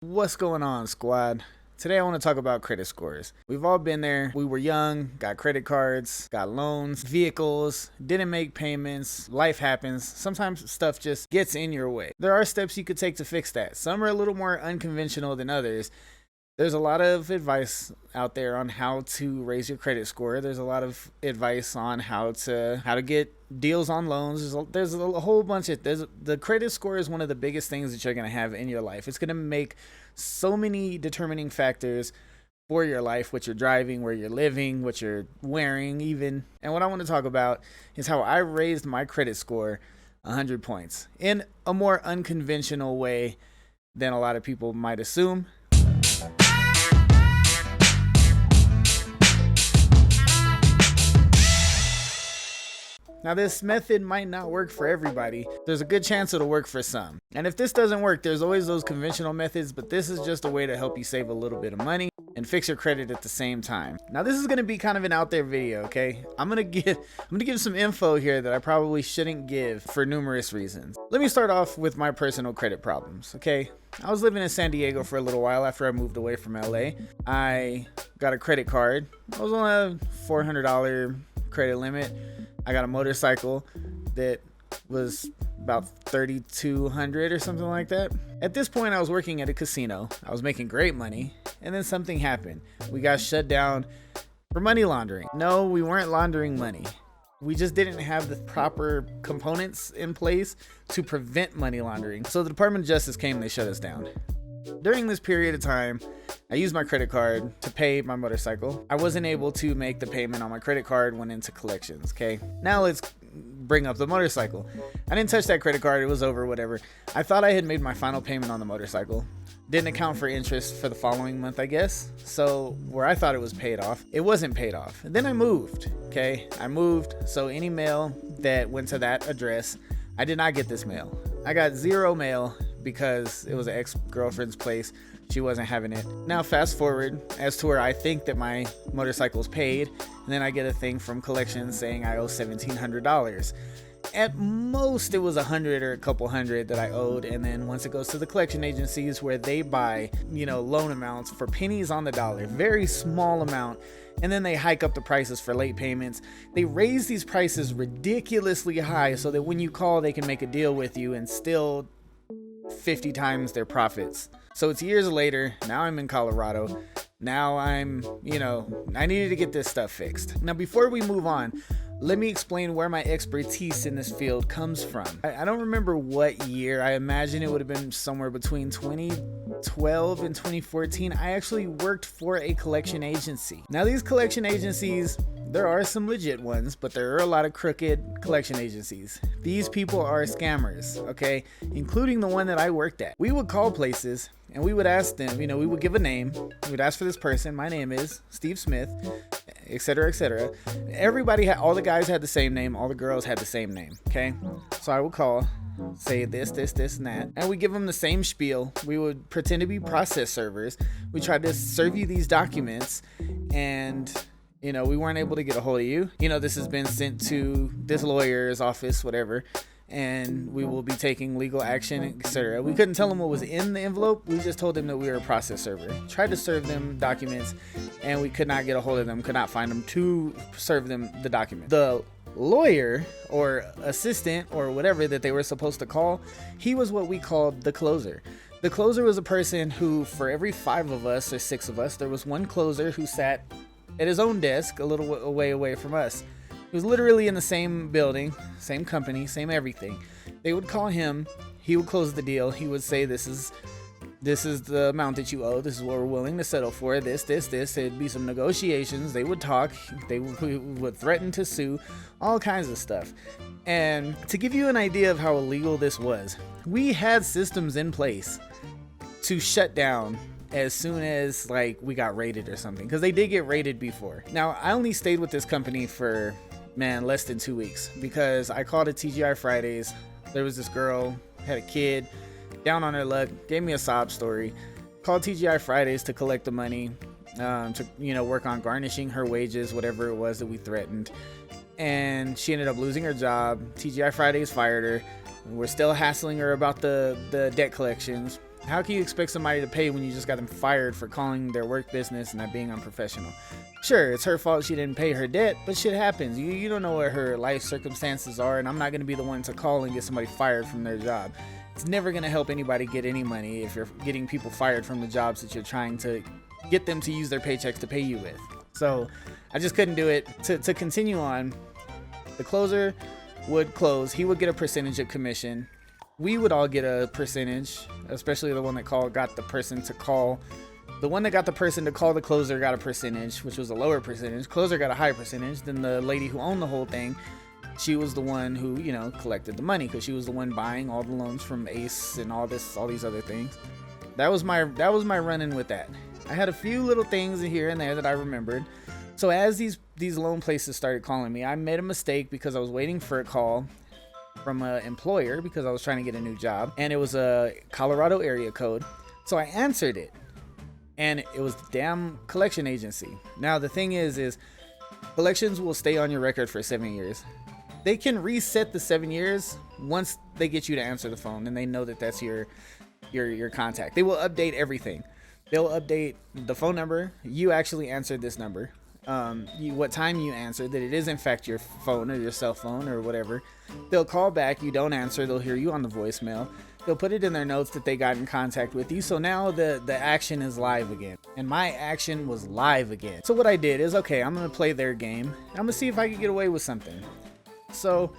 What's going on, squad? Today I want to talk about credit scores. We've all been there. We were young, got credit cards, got loans, vehicles, didn't make payments, life happens. Sometimes stuff just gets in your way. There are steps you could take to fix that. Some are a little more unconventional than others. There's a lot of advice out there on how to raise your credit score. There's a lot of advice on how to get deals on loans. There's a whole bunch of the credit score is one of the biggest things that you're going to have in your life. It's going to make so many determining factors for your life, what you're driving, where you're living, what you're wearing even. And what I want to talk about is how I raised my credit score 100 points in a more unconventional way than a lot of people might assume. Now, this method might not work for everybody. There's a good chance it'll work for some. And if this doesn't work, there's always those conventional methods, but this is just a way to help you save a little bit of money and fix your credit at the same time. Now, this is going to be kind of an out there video, okay? I'm going to give some info here that I probably shouldn't give for numerous reasons. Let me start off with my personal credit problems, okay? I was living in San Diego for a little while after I moved away from LA. I got a credit card. I was on a $400 credit limit. I got a motorcycle that was about $3,200 or something like that. At this point, I was working at a casino. I was making great money, and then something happened. We got shut down for money laundering. No, we weren't laundering money. We just didn't have the proper components in place to prevent money laundering. So the Department of Justice came and they shut us down. During this period of time, I used my credit card to pay my motorcycle. I wasn't able to make the payment on my credit card, went into collections, okay? Now let's bring up the motorcycle. I didn't touch that credit card, it was over, whatever. I thought I had made my final payment on the motorcycle. Didn't account for interest for the following month, I guess. So where I thought it was paid off, it wasn't paid off. And then I moved, okay? I moved, so any mail that went to that address, I did not get this mail. I got zero mail because it was an ex-girlfriend's place. She wasn't having it. Now fast forward as to where I think that my motorcycle's paid, and then I get a thing from collections saying I owe $1,700. At most it was $100 or a couple hundred that I owed, and then once it goes to the collection agencies where they buy, loan amounts for pennies on the dollar, very small amount, and then they hike up the prices for late payments. They raise these prices ridiculously high so that when you call they can make a deal with you and still 50 times their profits. So it's years later. Now I'm in Colorado. Now I needed to get this stuff fixed. Now before we move on, let me explain where my expertise in this field comes from. I don't remember what year. I imagine it would have been somewhere between 2012 and 2014. I actually worked for a collection agency. Now these collection agencies, there are some legit ones, but there are a lot of crooked collection agencies. These people are scammers, okay? Including the one that I worked at. We would call places and we would ask them, we would give a name. We would ask for this person. My name is Steve Smith, etc., etc. All the guys had the same name. All the girls had the same name, okay? So I would call, say this, and that. And we give them the same spiel. We would pretend to be process servers. We tried to serve you these documents and we weren't able to get a hold of you. This has been sent to this lawyer's office, whatever, and we will be taking legal action, etc. We couldn't tell them what was in the envelope. We just told them that we were a process server. Tried to serve them documents, and we could not get a hold of them, could not find them to serve them the document. The lawyer or assistant or whatever that they were supposed to call, he was what we called the closer. The closer was a person who, for every 5 of us or 6 of us, there was one closer who sat at his own desk a little away from us. He was literally in the same building, same company, same everything. They would call him, he would close the deal. He would say, this is the amount that you owe, this is what we're willing to settle for, this. There'd be some negotiations, they would talk, they would threaten to sue, all kinds of stuff. And to give you an idea of how illegal this was, we had systems in place to shut down as soon as we got raided or something, because they did get raided before. Now I only stayed with this company for less than 2 weeks because I called at TGI Fridays. There was this girl, had a kid, down on her luck, gave me a sob story. Called TGI Fridays to collect the money, to work on garnishing her wages, whatever it was that we threatened. And she ended up losing her job. TGI Fridays fired her. We're still hassling her about the debt collections. How can you expect somebody to pay when you just got them fired for calling their work business and not being unprofessional? Sure, it's her fault she didn't pay her debt, but shit happens. You don't know what her life circumstances are, and I'm not going to be the one to call and get somebody fired from their job. It's never going to help anybody get any money if you're getting people fired from the jobs that you're trying to get them to use their paychecks to pay you with. So I just couldn't do it. To continue on, the closer would close. He would get a percentage of commission. We would all get a percentage, especially the one that got the person to call. The one that got the person to call the closer got a percentage, which was a lower percentage. Closer got a higher percentage. Then the lady who owned the whole thing, she was the one who, collected the money because she was the one buying all the loans from Ace and all these other things. That was my run-in with that. I had a few little things here and there that I remembered. So as these loan places started calling me, I made a mistake because I was waiting for a call from an employer because I was trying to get a new job, and it was a Colorado area code. So I answered it, and it was the damn collection agency. Now the thing is collections will stay on your record for 7 years. They can reset the 7 years once they get you to answer the phone and they know that that's your contact. They will update everything. They'll update the phone number. You actually answered this number. What time you answered, that it is in fact your phone or your cell phone or whatever. They'll call back. You don't answer. They'll hear you on the voicemail. They'll put it in their notes that they got in contact with you. So now the action is live again. And my action was live again. So what I did is, okay, I'm going to play their game. I'm going to see if I can get away with something. So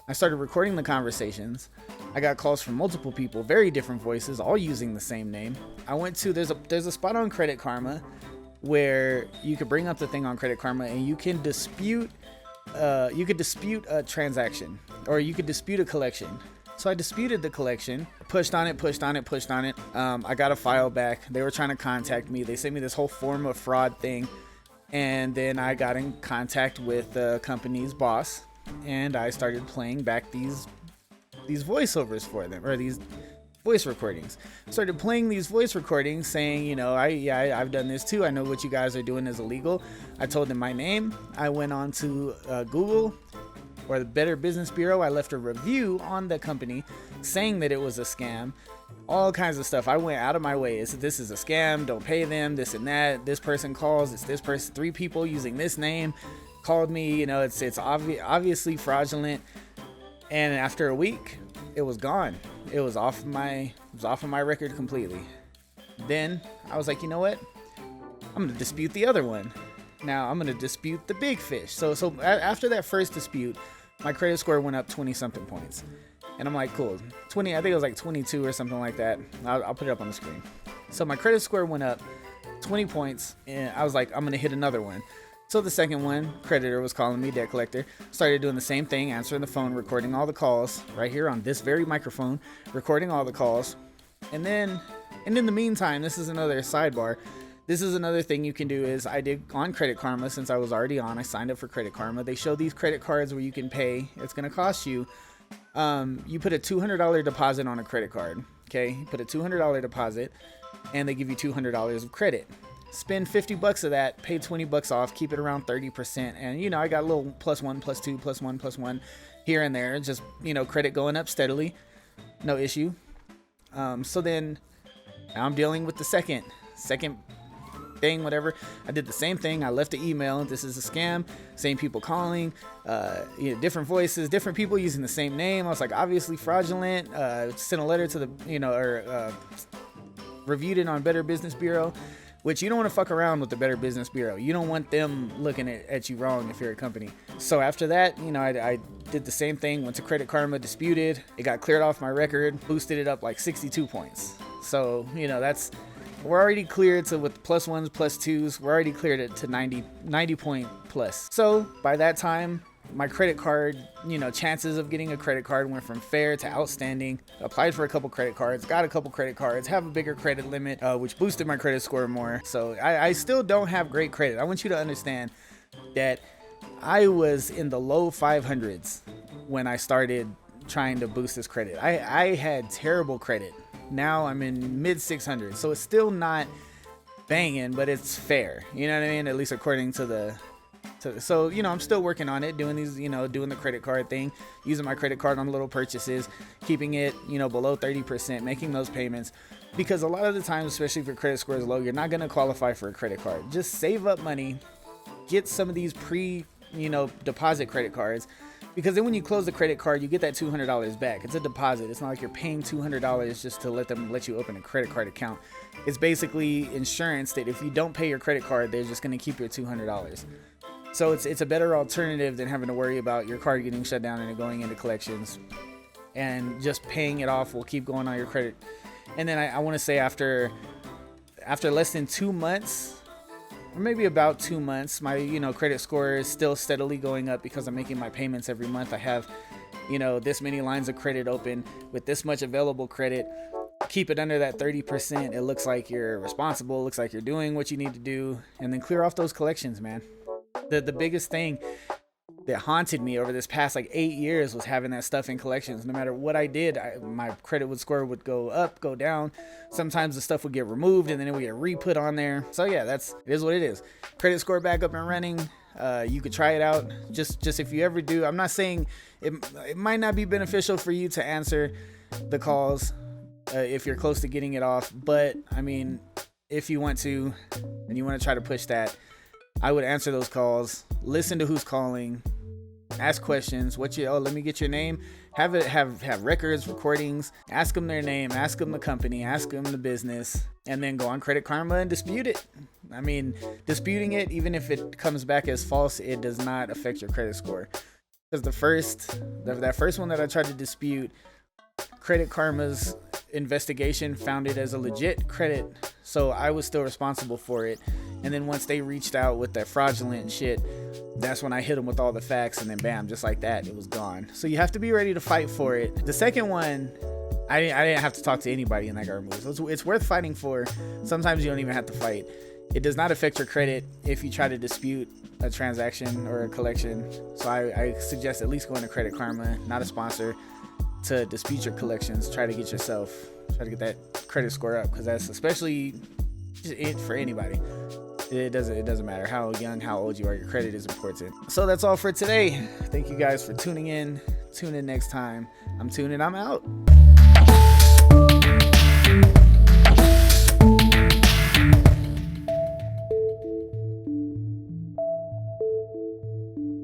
I started recording the conversations. I got calls from multiple people, very different voices, all using the same name. I went to, there's a spot on Credit Karma where you could bring up the thing on Credit Karma and you can dispute a transaction, or you could dispute a collection. So I disputed the collection, pushed on it. I got a file back. They were trying to contact me. They sent me this whole form of fraud thing. And then I got in contact with the company's boss, and I started playing back these voiceovers for them, or these voice recordings. Started playing these voice recordings saying, I've done this too. I know what you guys are doing is illegal. I told them my name. I went on to Google or the Better Business Bureau. I left a review on the company saying that it was a scam. All kinds of stuff. I went out of my way. This is a scam. Don't pay them. This and that. This person calls. It's this person. 3 people using this name called me. It's obviously fraudulent. And after a week, it was gone. It was off of my record completely. Then I was like, you know what? I'm gonna dispute the other one. Now I'm gonna dispute the big fish. So after that first dispute, my credit score went up 20 something points, and I'm like, cool, 20. I think it was like 22 or something like that. I'll put it up on the screen. So my credit score went up 20 points, and I was like, I'm gonna hit another one. So the second one, creditor was calling me, debt collector, started doing the same thing, answering the phone, recording all the calls right here on this very microphone, recording all the calls. And in the meantime, this is another sidebar. This is another thing you can do is I did on Credit Karma, since I was already on, I signed up for Credit Karma. They show these credit cards where you can pay. It's going to cost you, you put a $200 deposit on a credit card. Okay. You put a $200 deposit and they give you $200 of credit. Spend $50 of that, pay $20 off, keep it around 30%. And, I got a little +1, +2, +1 here and there. Just, credit going up steadily. No issue. So then now I'm dealing with the second thing, whatever. I did the same thing. I left the email. This is a scam. Same people calling, different voices, different people using the same name. I was like, obviously fraudulent. Sent a letter to the, reviewed it on Better Business Bureau. Which you don't want to fuck around with the Better Business Bureau. You don't want them looking at you wrong if you're a company. So after that, I did the same thing, went to Credit Karma, disputed. It got cleared off my record, boosted it up like 62 points. So, we're already cleared to with +1s, +2s. We're already cleared it to 90 point plus. So by that time, my credit card, chances of getting a credit card went from fair to outstanding. Applied for a couple credit cards, got a couple credit cards, have a bigger credit limit, which boosted my credit score more. So I still don't have great credit. I want you to understand that I was in the low 500s when I started trying to boost this credit. I had terrible credit. Now I'm in mid 600s. So it's still not banging, but it's fair. You know what I mean? At least according to the... So, I'm still working on it, doing these, doing the credit card thing, using my credit card on little purchases, keeping it, below 30%, making those payments. because a lot of the times, especially if your credit score is low, you're not going to qualify for a credit card. Just save up money, get some of these deposit credit cards, because then when you close the credit card, you get that $200 back. It's a deposit. It's not like you're paying $200 just to let you open a credit card account. It's basically insurance that if you don't pay your credit card, they're just going to keep your $200. So it's a better alternative than having to worry about your card getting shut down and it going into collections, and just paying it off will keep going on your credit. And then I want to say after less than 2 months, or maybe about 2 months, my credit score is still steadily going up because I'm making my payments every month. I have this many lines of credit open with this much available credit. Keep it under that 30%. It looks like you're responsible. It looks like you're doing what you need to do, and then clear off those collections, man. The biggest thing that haunted me over this past 8 years was having that stuff in collections. No matter what I did, my credit score would go up, go down. Sometimes the stuff would get removed and then it would get re-put on there. So yeah, it is what it is. Credit score back up and running. You could try it out. Just if you ever do, I'm not saying it might not be beneficial for you to answer the calls if you're close to getting it off. But I mean, if you want to and you want to try to push that, I would answer those calls, listen to who's calling, ask questions. Let me get your name. Have records, recordings, ask them their name, ask them the company, ask them the business, and then go on Credit Karma and dispute it. I mean, disputing it, even if it comes back as false, it does not affect your credit score. Because that first one that I tried to dispute, Credit Karma's investigation found it as a legit credit, so I was still responsible for it. And then once they reached out with that fraudulent shit, that's when I hit them with all the facts, and then bam, just like that, it was gone. So you have to be ready to fight for it. The second one, I didn't have to talk to anybody and that got removed. So it's worth fighting for. Sometimes you don't even have to fight. It does not affect your credit if you try to dispute a transaction or a collection. So I suggest at least going to Credit Karma, not a sponsor, to dispute your collections. Try to get that credit score up, because that's especially it for anybody. It doesn't matter how young, how old you are, your credit is important. So that's all for today. Thank you guys for tuning in. Tune in next time. I'm tuning, I'm out.